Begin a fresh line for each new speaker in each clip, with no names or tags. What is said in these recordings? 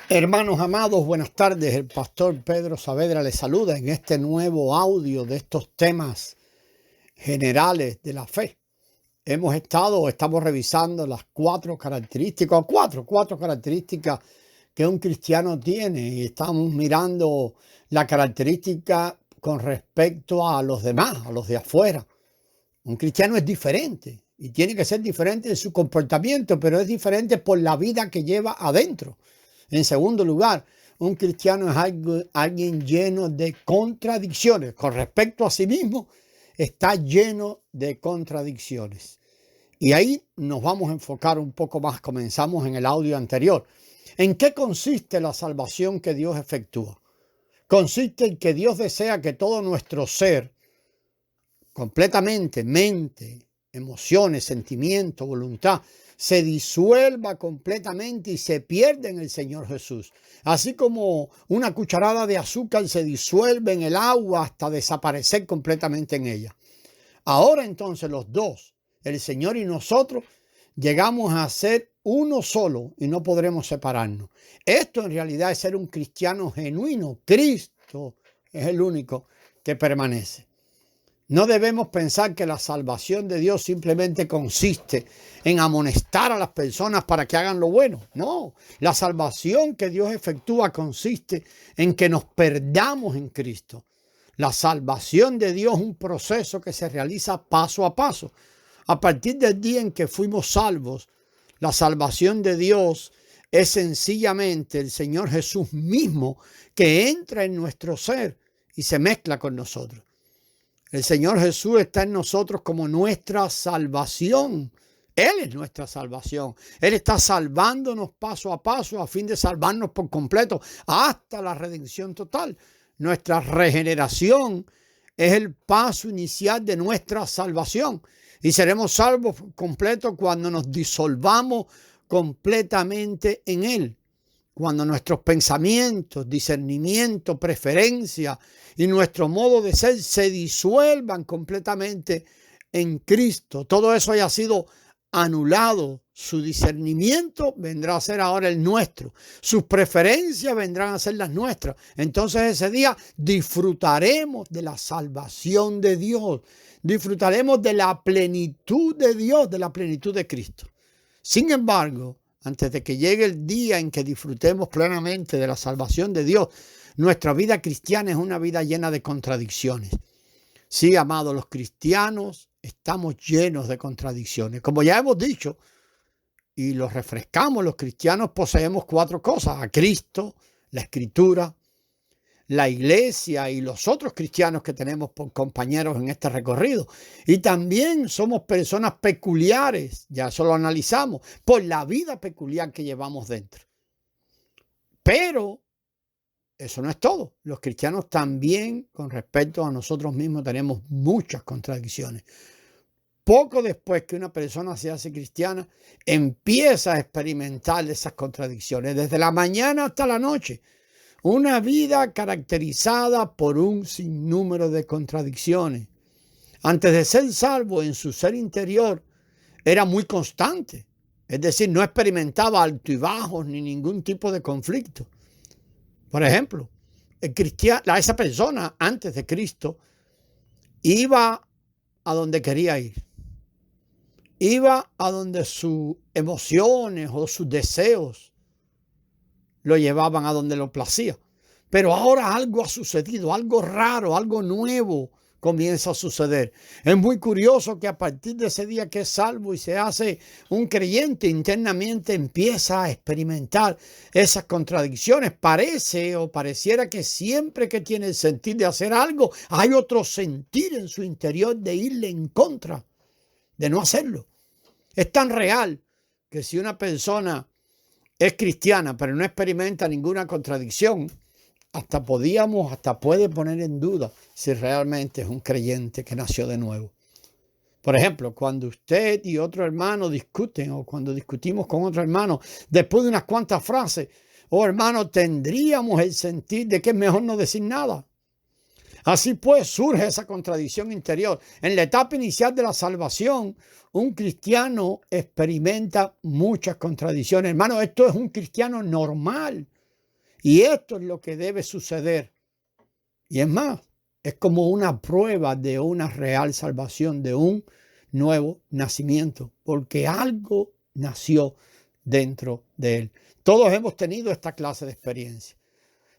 Hermanos amados, buenas tardes. El pastor Pedro Saavedra les saluda en este nuevo audio de estos temas generales de la fe. Estamos revisando las cuatro características que un cristiano tiene, y estamos mirando la característica con respecto a los demás, a los de afuera. Un cristiano es diferente y tiene que ser diferente en su comportamiento, pero es diferente por la vida que lleva adentro. En segundo lugar, un cristiano es alguien lleno de contradicciones. Con respecto a sí mismo, está lleno de contradicciones. Y ahí nos vamos a enfocar un poco más. Comenzamos en el audio anterior. ¿En qué consiste la salvación que Dios efectúa? Consiste en que Dios desea que todo nuestro ser, completamente, mente, emociones, sentimientos, voluntad, se disuelva completamente y se pierda en el Señor Jesús. Así como una cucharada de azúcar se disuelve en el agua hasta desaparecer completamente en ella. Ahora entonces los dos, el Señor y nosotros, llegamos a ser uno solo y no podremos separarnos. Esto en realidad es ser un cristiano genuino. Cristo es el único que permanece. No debemos pensar que la salvación de Dios simplemente consiste en amonestar a las personas para que hagan lo bueno. No, la salvación que Dios efectúa consiste en que nos perdamos en Cristo. La salvación de Dios es un proceso que se realiza paso a paso. A partir del día en que fuimos salvos, la salvación de Dios es sencillamente el Señor Jesús mismo que entra en nuestro ser y se mezcla con nosotros. El Señor Jesús está en nosotros como nuestra salvación. Él es nuestra salvación. Él está salvándonos paso a paso a fin de salvarnos por completo hasta la redención total. Nuestra regeneración es el paso inicial de nuestra salvación. Y seremos salvos completos cuando nos disolvamos completamente en Él. Cuando nuestros pensamientos, discernimiento, preferencia y nuestro modo de ser se disuelvan completamente en Cristo, todo eso haya sido anulado, su discernimiento vendrá a ser ahora el nuestro, sus preferencias vendrán a ser las nuestras. Entonces ese día disfrutaremos de la salvación de Dios, disfrutaremos de la plenitud de Dios, de la plenitud de Cristo. Sin embargo, antes de que llegue el día en que disfrutemos plenamente de la salvación de Dios, nuestra vida cristiana es una vida llena de contradicciones. Sí, amados, los cristianos estamos llenos de contradicciones. Como ya hemos dicho y lo refrescamos, los cristianos poseemos cuatro cosas: a Cristo, la Escritura, la iglesia y los otros cristianos que tenemos por compañeros en este recorrido. Y también somos personas peculiares, ya eso lo analizamos, por la vida peculiar que llevamos dentro. Pero eso no es todo. Los cristianos también, con respecto a nosotros mismos, tenemos muchas contradicciones. Poco después que una persona se hace cristiana, empieza a experimentar esas contradicciones, desde la mañana hasta la noche. Una vida caracterizada por un sinnúmero de contradicciones. Antes de ser salvo, en su ser interior era muy constante. Es decir, no experimentaba altibajos ni ningún tipo de conflicto. Por ejemplo, esa persona antes de Cristo iba a donde quería ir. Iba a donde sus emociones o sus deseos lo llevaban a donde lo placía. Pero ahora algo ha sucedido, algo raro, algo nuevo comienza a suceder. Es muy curioso que a partir de ese día que es salvo y se hace un creyente, internamente empieza a experimentar esas contradicciones. Pareciera que siempre que tiene el sentir de hacer algo, hay otro sentir en su interior de irle en contra, de no hacerlo. Es tan real que si una persona es cristiana, pero no experimenta ninguna contradicción, hasta puede poner en duda si realmente es un creyente que nació de nuevo. Por ejemplo, cuando usted y otro hermano discuten, o cuando discutimos con otro hermano, después de unas cuantas frases, hermano, tendríamos el sentir de que es mejor no decir nada. Así pues, surge esa contradicción interior. En la etapa inicial de la salvación, un cristiano experimenta muchas contradicciones. Hermano, esto es un cristiano normal. Y esto es lo que debe suceder. Y es más, es como una prueba de una real salvación, de un nuevo nacimiento, porque algo nació dentro de él. Todos hemos tenido esta clase de experiencia.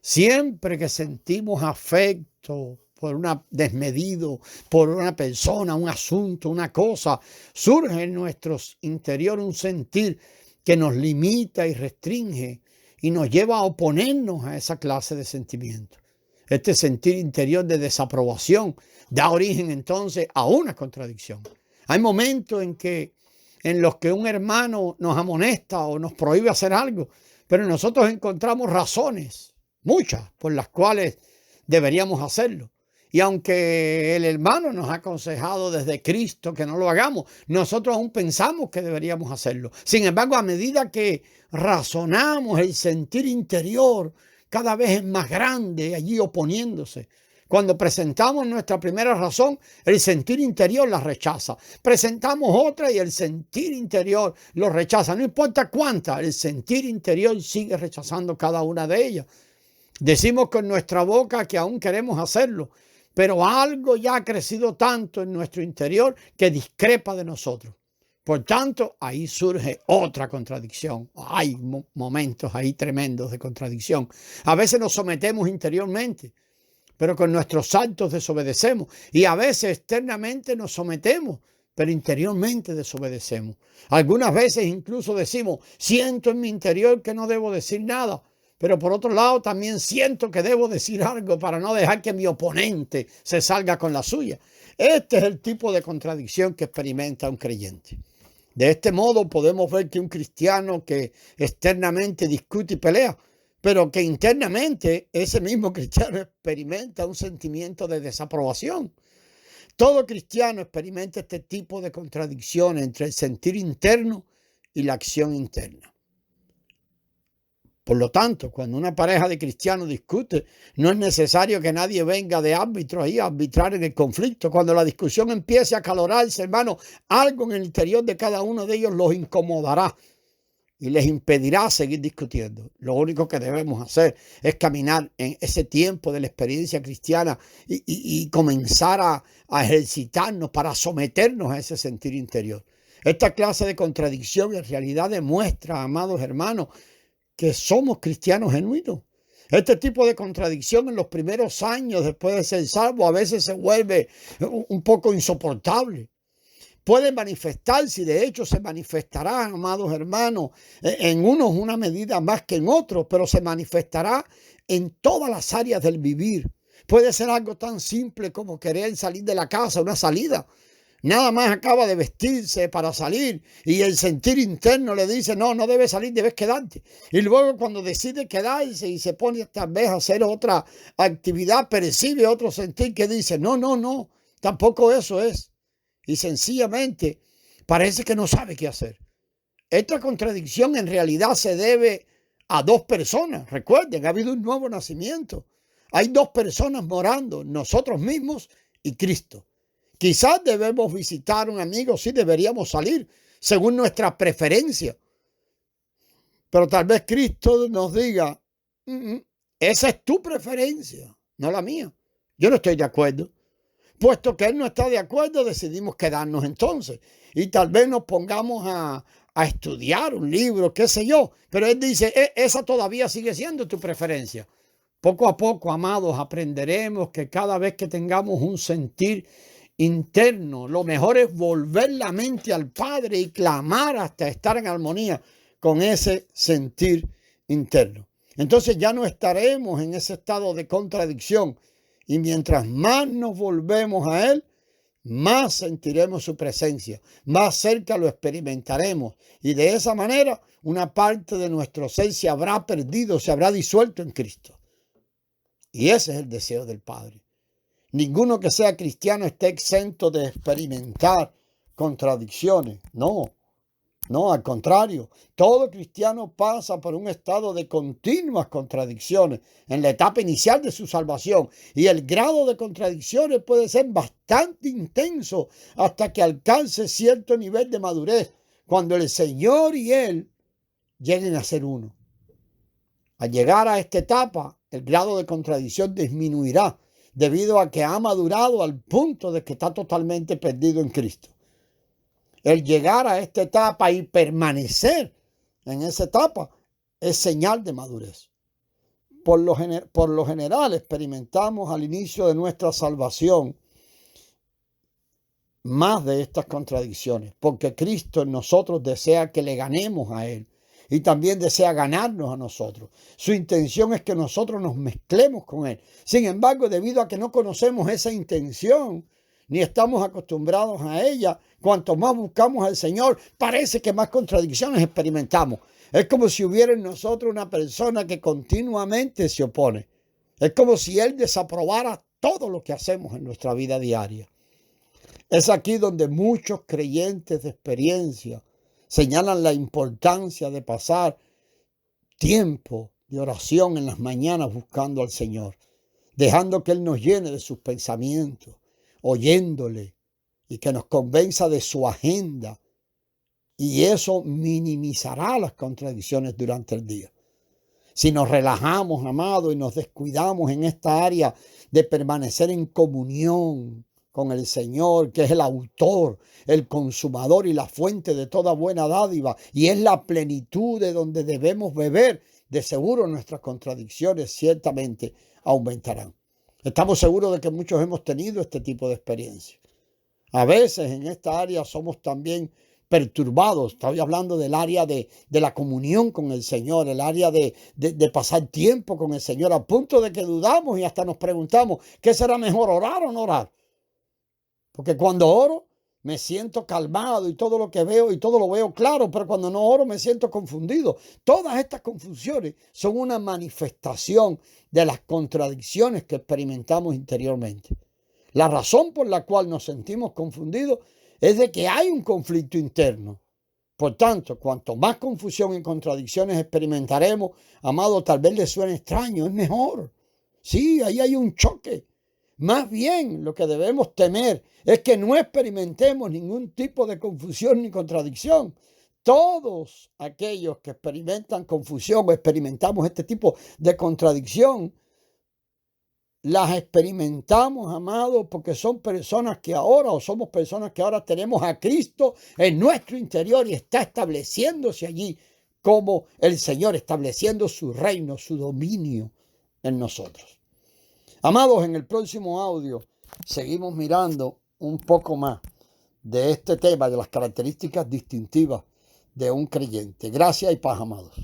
Siempre que sentimos afecto por una desmedido, por una persona, un asunto, una cosa, surge en nuestro interior un sentir que nos limita y restringe y nos lleva a oponernos a esa clase de sentimientos. Este sentir interior de desaprobación da origen entonces a una contradicción. Hay momentos en los que un hermano nos amonesta o nos prohíbe hacer algo, pero nosotros encontramos razones, muchas, por las cuales deberíamos hacerlo. Y aunque el hermano nos ha aconsejado desde Cristo que no lo hagamos, nosotros aún pensamos que deberíamos hacerlo. Sin embargo, a medida que razonamos, el sentir interior cada vez es más grande allí oponiéndose. Cuando presentamos nuestra primera razón, el sentir interior la rechaza. Presentamos otra y el sentir interior lo rechaza. No importa cuánta, el sentir interior sigue rechazando cada una de ellas. Decimos con nuestra boca que aún queremos hacerlo, pero algo ya ha crecido tanto en nuestro interior que discrepa de nosotros. Por tanto, ahí surge otra contradicción. Hay momentos ahí tremendos de contradicción. A veces nos sometemos interiormente, pero con nuestros actos desobedecemos. Y a veces externamente nos sometemos, pero interiormente desobedecemos. Algunas veces incluso decimos, siento en mi interior que no debo decir nada. Pero por otro lado también siento que debo decir algo para no dejar que mi oponente se salga con la suya. Este es el tipo de contradicción que experimenta un creyente. De este modo podemos ver que un cristiano que externamente discute y pelea, pero que internamente ese mismo cristiano experimenta un sentimiento de desaprobación. Todo cristiano experimenta este tipo de contradicción entre el sentir interno y la acción interna. Por lo tanto, cuando una pareja de cristianos discute, no es necesario que nadie venga de árbitro ahí a arbitrar en el conflicto. Cuando la discusión empiece a acalorarse, hermano, algo en el interior de cada uno de ellos los incomodará y les impedirá seguir discutiendo. Lo único que debemos hacer es caminar en ese tiempo de la experiencia cristiana y comenzar a ejercitarnos para someternos a ese sentir interior. Esta clase de contradicción en realidad demuestra, amados hermanos, que somos cristianos genuinos. Este tipo de contradicción en los primeros años después de ser salvo a veces se vuelve un poco insoportable. Puede manifestarse y de hecho se manifestará, amados hermanos, en unos una medida más que en otros, pero se manifestará en todas las áreas del vivir. Puede ser algo tan simple como querer salir de la casa, una salida. Nada más acaba de vestirse para salir y el sentir interno le dice, no, no debes salir, debes quedarte. Y luego cuando decide quedarse y se pone tal vez a hacer otra actividad, percibe otro sentir que dice, no, no, no, tampoco eso es. Y sencillamente parece que no sabe qué hacer. Esta contradicción en realidad se debe a dos personas. Recuerden, ha habido un nuevo nacimiento. Hay dos personas morando, nosotros mismos y Cristo. Quizás debemos visitar a un amigo, sí deberíamos salir, según nuestra preferencia. Pero tal vez Cristo nos diga, esa es tu preferencia, no la mía. Yo no estoy de acuerdo. Puesto que Él no está de acuerdo, decidimos quedarnos entonces. Y tal vez nos pongamos a estudiar un libro, qué sé yo. Pero Él dice, esa todavía sigue siendo tu preferencia. Poco a poco, amados, aprenderemos que cada vez que tengamos un sentir interno, lo mejor es volver la mente al Padre y clamar hasta estar en armonía con ese sentir interno. Entonces ya no estaremos en ese estado de contradicción y mientras más nos volvemos a Él, más sentiremos su presencia, más cerca lo experimentaremos y de esa manera una parte de nuestro ser se habrá perdido, se habrá disuelto en Cristo. Y ese es el deseo del Padre. Ninguno que sea cristiano está exento de experimentar contradicciones. No, al contrario. Todo cristiano pasa por un estado de continuas contradicciones en la etapa inicial de su salvación. Y el grado de contradicciones puede ser bastante intenso hasta que alcance cierto nivel de madurez, cuando el Señor y Él lleguen a ser uno. Al llegar a esta etapa, el grado de contradicción disminuirá debido a que ha madurado al punto de que está totalmente perdido en Cristo. El llegar a esta etapa y permanecer en esa etapa es señal de madurez. Por lo general experimentamos al inicio de nuestra salvación más de estas contradicciones, porque Cristo en nosotros desea que le ganemos a Él y también desea ganarnos a nosotros. Su intención es que nosotros nos mezclemos con Él. Sin embargo, debido a que no conocemos esa intención, ni estamos acostumbrados a ella, cuanto más buscamos al Señor, parece que más contradicciones experimentamos. Es como si hubiera en nosotros una persona que continuamente se opone. Es como si Él desaprobara todo lo que hacemos en nuestra vida diaria. Es aquí donde muchos creyentes de experiencia señalan la importancia de pasar tiempo de oración en las mañanas buscando al Señor, dejando que Él nos llene de sus pensamientos, oyéndole y que nos convenza de su agenda. Y eso minimizará las contradicciones durante el día. Si nos relajamos, amados, y nos descuidamos en esta área de permanecer en comunión con el Señor, que es el autor, el consumador y la fuente de toda buena dádiva, y es la plenitud de donde debemos beber, de seguro nuestras contradicciones ciertamente aumentarán. Estamos seguros de que muchos hemos tenido este tipo de experiencia. A veces en esta área somos también perturbados. Estoy hablando del área de la comunión con el Señor, el área de pasar tiempo con el Señor, a punto de que dudamos y hasta nos preguntamos, ¿qué será mejor, orar o no orar? Porque cuando oro me siento calmado y todo lo que veo y todo lo veo claro, pero cuando no oro me siento confundido. Todas estas confusiones son una manifestación de las contradicciones que experimentamos interiormente. La razón por la cual nos sentimos confundidos es de que hay un conflicto interno. Por tanto, cuanto más confusión y contradicciones experimentaremos, amado, tal vez les suene extraño, es mejor. Sí, ahí hay un choque. Más bien, lo que debemos temer es que no experimentemos ningún tipo de confusión ni contradicción. Todos aquellos que experimentan confusión o experimentamos este tipo de contradicción, las experimentamos, amados, porque son personas que ahora, o somos personas que ahora tenemos a Cristo en nuestro interior y está estableciéndose allí como el Señor, estableciendo su reino, su dominio en nosotros. Amados, en el próximo audio seguimos mirando un poco más de este tema, de las características distintivas de un creyente. Gracias y paz, amados.